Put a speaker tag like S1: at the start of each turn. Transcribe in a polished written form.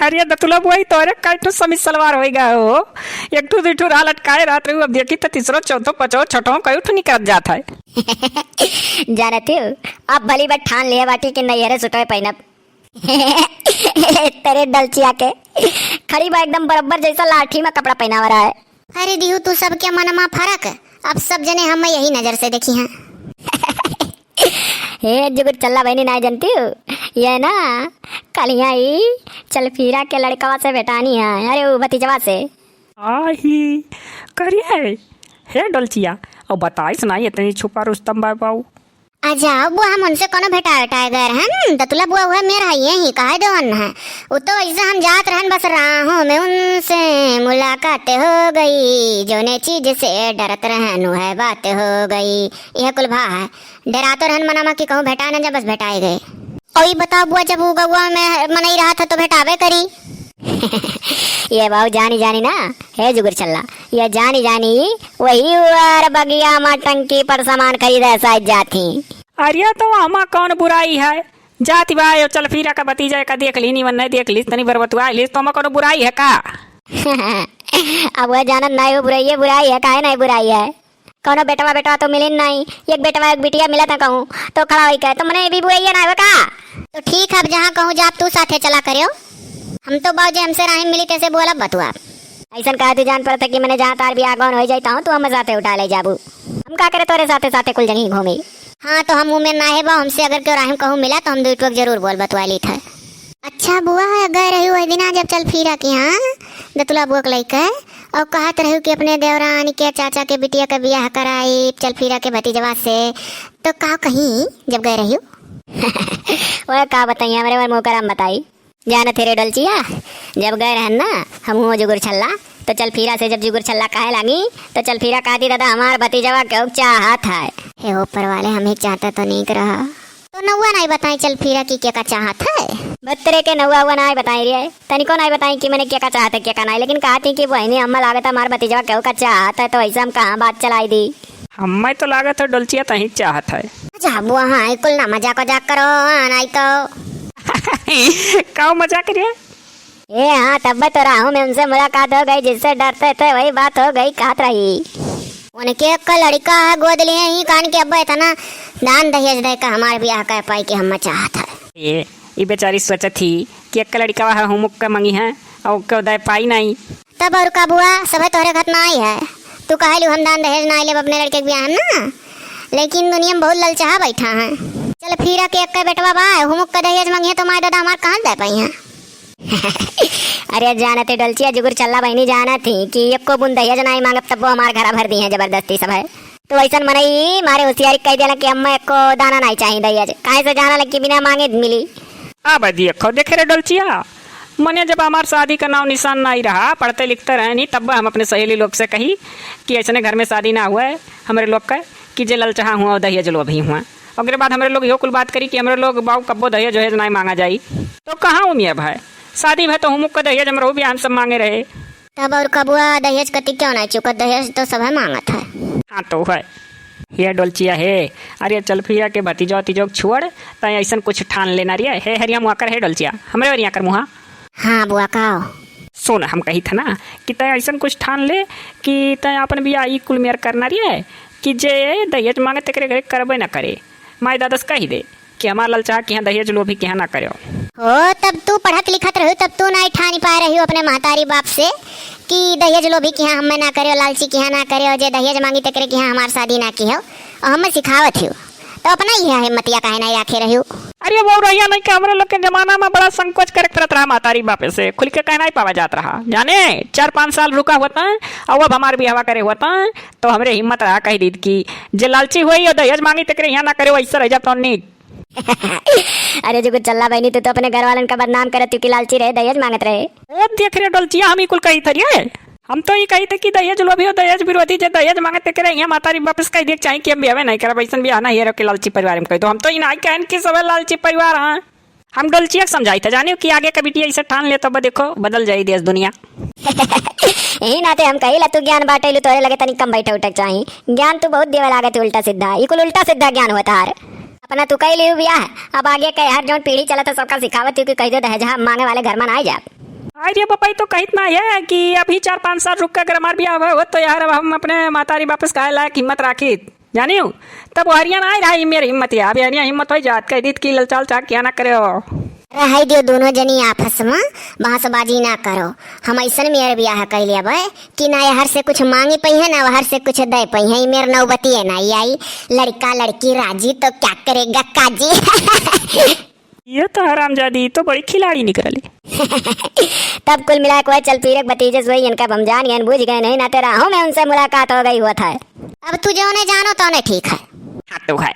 S1: अरे दतुला बुआई तोरे काइठो समित सलवार होइगा हो। एक ठू दुठू राह लटकाए रात रहू, अब देखी तो तीसरो चौथो पचो छठो कई ठू निकल जात है।
S2: जानती हूँ अब भली बात ठान लिया बाटी कि नहीं हरे सुटोए पहनब। तेरे डलचिया के खड़ी बा एकदम बराबर जैसा लाठी में कपड़ा पहना रहा है।
S3: अरे दिहू तू सब क्या मनमा फरक, अब सब जने हम यही नजर से देखी हैं।
S2: हे जुगुर चल्ला बहनी ना जानती हूँ, ये ना कल यहाँ ही चल फिरा के लड़कवा से बेटानी है। अरे वो भतीजवा से
S1: आही करिए हे डलचिया और बताई सुनाई इतनी छुपा रुस्तम बाबू।
S3: अच्छा बुआ हम उनसे कोनो भेटा टाइगर हैं दतुला बुआ हुआ मेरा यही कहा देवन है। वो तो ऐसे हम जात रहन बस राहों में उनसे मुलाकात हो गई, जो ने चीज से डरत रहन है बात हो गई। यह कुल भा है डरा तो रहन मनामा की कहूँ भेटा न जब बस भेटाए गए। और बताओ बुआ जब वो गौआ में मनई रहा था तो भेटावे करी।
S2: ये बाबू जानी जानी ना हे जुगुर चल्ला, ये जानी जानी वही हुआ बगिया में टंकी पर सामान खरीदे शायद जाती।
S1: अरे तो हमा कौन बुराई है, जाति भाई चल फिरा का भतीजा का देख ली नहीं नहीं देख ली तनी बरबतुआ ली तो हमा कौन बुराई है का।
S2: अब वह जानत नहीं वो बुराई है काहे नहीं बुराई है। कौनो बेटवा तो मिले नहीं, एक बेटवा एक बिटिया मिला था कहूँ तो खड़ा हुई कहे तो मैंने भी बुराई ना का।
S3: तो ठीक है अब जहाँ कहूँ जा तू साथे चला करियो। हम तो बाबू जी हमसे राहिम मिली तैसे बोला बतुआ
S2: ऐसा कहा तू जान पड़ता कि मैंने जहाँ तार भी आगौन हो जाता हूँ तो हम साथे उठा ले जाबू। हम का करे तोरे साथे साथे कुल जनी घूमी।
S3: हाँ तो हम मुँह में ना है बा हमसे अगर क्यों राहिम कहूँ मिला तो हम दो टोक जरूर बोल बतवा ली था। अच्छा बुआ गए रही वही दिन जब चल फिरा की हाँ दतुला बुआ को लेकर और कहत रही कि अपने देवरानी के चाचा के बिटिया का ब्याह कराई चल फिरा के भतीजवा से, तो कहा कहीं जब गए रही
S2: वह का बताइए हमारे मुँह कर हम बताई जाना तेरे डलचिया जब गए रहन ना हम हुआ जुगुर छल्ला तो चल फिरा से जब जुगुर छल्ला काहे लागी तो चल फिरा कहती दादा हमार भतीजवा क्यों चाहत है।
S3: हे ऊपर वाले हमें चाहता तो नहीं रहा तो नौवा नहीं बताई चल फिरा की क्या का चाहत है।
S2: बत्तरे के नौवा हुआ नहीं बताई रही है तनिको नहीं बताई कि मैंने क्या का चाहत है क्या का नहीं, लेकिन कहा थी कि बहनी अम्मा लागत हमार भतीजवा क्यों का चाहत है तो ऐसा हम कहाँ बात चलाई दी।
S1: हमें तो लागत है डलचिया तही चाहत है।
S3: अच्छा बुआ हाँ कुल ना मजाक करो नहीं तो
S1: का मजाक करिए।
S2: ये हाँ तब तो राहू में उनसे मुलाकात हो गई जिससे डरते थे वही बात हो गई कहत रही।
S3: उनके एक लड़का है गोद लिए ही कान के अब्बा था ना दान दहेज दे का हमारे ब्याह कर पाई कि हम चाहत है।
S1: ये बेचारी सोचत थी कि एक लड़का है हम मुक्का मंगी है और क्यों दे पाई नहीं।
S3: तब और का बुआ सब तोहरे खत ना आई है तू कहलू हम दान दहेज ना ले अपने लड़के के ब्याह में ना, लेकिन दुनिया में बहुत ललचाहा बैठा है। चल फिरा के एक बेटवा बा हुमुक का दहेज मांगी है तो माँ दादा हमारे कहाँ दे पाई है।
S2: अरे जानते डलचिया जुगुर चल्ला बहनी जाना थी कि एक को बुन दहेज नहीं मांगब तब वो हमारे घर भर दी है जबरदस्ती सब है। तो वैसा मनई मारे होशियारी कह देना कि अम्मा एक को दाना नहीं चाहिए दहेज कहीं से जाना लग बिना मांगे मिली।
S1: अब देखो देखे रे डलचिया मने जब हमार शादी का नाम निशान नहीं रहा पढ़ते लिखते रहे नहीं तब हम अपने सहेली लोग से कही कि ऐसे घर में शादी ना हुआ है हमारे लोग का कि जे ललचाहा हुआ और दहेज लो भी हुआ। और बाद हमारे लोग यो कुल बात करी कि हमारे लोग बाबू कब्बो दहेज वहेज नहीं मांगा जाई तो कहाँ उमिया भाई शादी भाई तो हुमुक का दहेज हमारे भी हम सब मांगे रहे।
S3: तब और कबुआ दहेज कति क्यों नहीं चुका दहेज तो सब है मांगत है।
S1: हाँ तो है ये डोलचिया है। अरे चल फिर के भतीजो तीजो छोड़ तो ऐसा कुछ ठान लेना रिया है हरिया मुआ कर है डोलचिया हमरे वरिया कर मुहा।
S3: हाँ बुआ कहो
S1: सुन हम कही था ना कि तय ऐसा कुछ ठान ले कि तय अपन भी आई कुल मेयर करना रिया है कि जे दहेज मांगे तेरे घर करबे ना करे माई दादा से कही दे कि हमारा ललचा कि यहाँ दहेज लो भी कि ना करो।
S3: हो तब तू पढ़त लिखत रहो तब तू नहीं ठानी पा रही हो अपने महतारी बाप से कि दहेज लो भी कि हाँ हमें ना करे लालची कि हाँ ना करे जे दहेज मांगी तकरे कि हाँ हमार शादी ना की हो और हमें सिखावत हो तो अपना ही है हिम्मतिया काहे नहीं रखे रही हो।
S1: अरे वो रहिया नहीं कि हमारे लोग के जमाना में बड़ा संकोच करके करत रहा महतारी बापे से खुल के कहना ही पावा जात रहा जाने 4-5 साल रुका होता है और अब हमारे भी हवा करे होता है तो हमरे हिम्मत रहा कही दी कि जे लालची हुई और दहेज मांगी तकरे यहाँ ना करे वैसा रह जाता नहीं।
S2: अरे जो कुछ चल्ला बहनी तू तो अपने घर वालन का बदनाम करे तू कि लालची रहे दहेज मांगत रहे।
S1: ओ देख रहे डोलचिया हम ही कुल कही थरिए हम तो ये कही थे कि दहेज लोभी हो दहेज विरोधी जे दहेज मांगते करे यहाँ मातारी वापस कही देख चाहिए कि हम ब्याह नहीं करब ऐसा ब्याह नहीं के लालची परिवार में कही तो हम तो इन कहन कि सब लालची परिवार हाँ हम डोलचिया समझाई था जाने कि आगे का बिटिया ऐसे ठान ले तो देखो बदल जाए देश दुनिया।
S2: यही नाते हम कही ला तू ज्ञान बाटेलू तोरे लगे तनी कम बैठे उठक चाहिए ज्ञान तू बहुत देवे लागे तू उल्टा सीधा ये कुल उल्टा सीधा ज्ञान होता है। अपना तू कही लियो बियाह, अब आगे कह हर जो पीढ़ी चला था सबका सिखावत कि कह दे दहेज मांगे वाले घर में ना आ जा।
S1: अरे बपाई तो कहित ना है कि अभी 4-5 साल रुक कर अगर हमार ब्याह हो तो यार अब हम अपने मातारी वापस खाए लायक हिम्मत राखी जानी हूँ तब हरियाणा आई रहा मेरी हिम्मत है। अब हरियाणा हिम्मत हो जात कह दी कि ललचाल चाक क्या ना करे हो।
S3: रह दियो दोनों जनी आपस में बहसबाजी ना करो। हम ऐसा मेरे ब्याह कह लिया भाई कि ना हर से कुछ मांगी पई है ना हर से कुछ दे पई है। मेरे नौबती है ना आई लड़का लड़की राजी तो क्या करेगा काजी।
S1: ये तो हरामजादी तो बड़ी खिलाड़ी निकली।
S2: तब कुल मिला के चल पीरक भतीजे वही इनका हम जान गए बुझ गए नहीं ना तेरा हूँ मैं उनसे मुलाकात हो गई हुआ था।
S3: अब तू जो ने जानो तो ने ठीक है।
S1: हाँ तो है।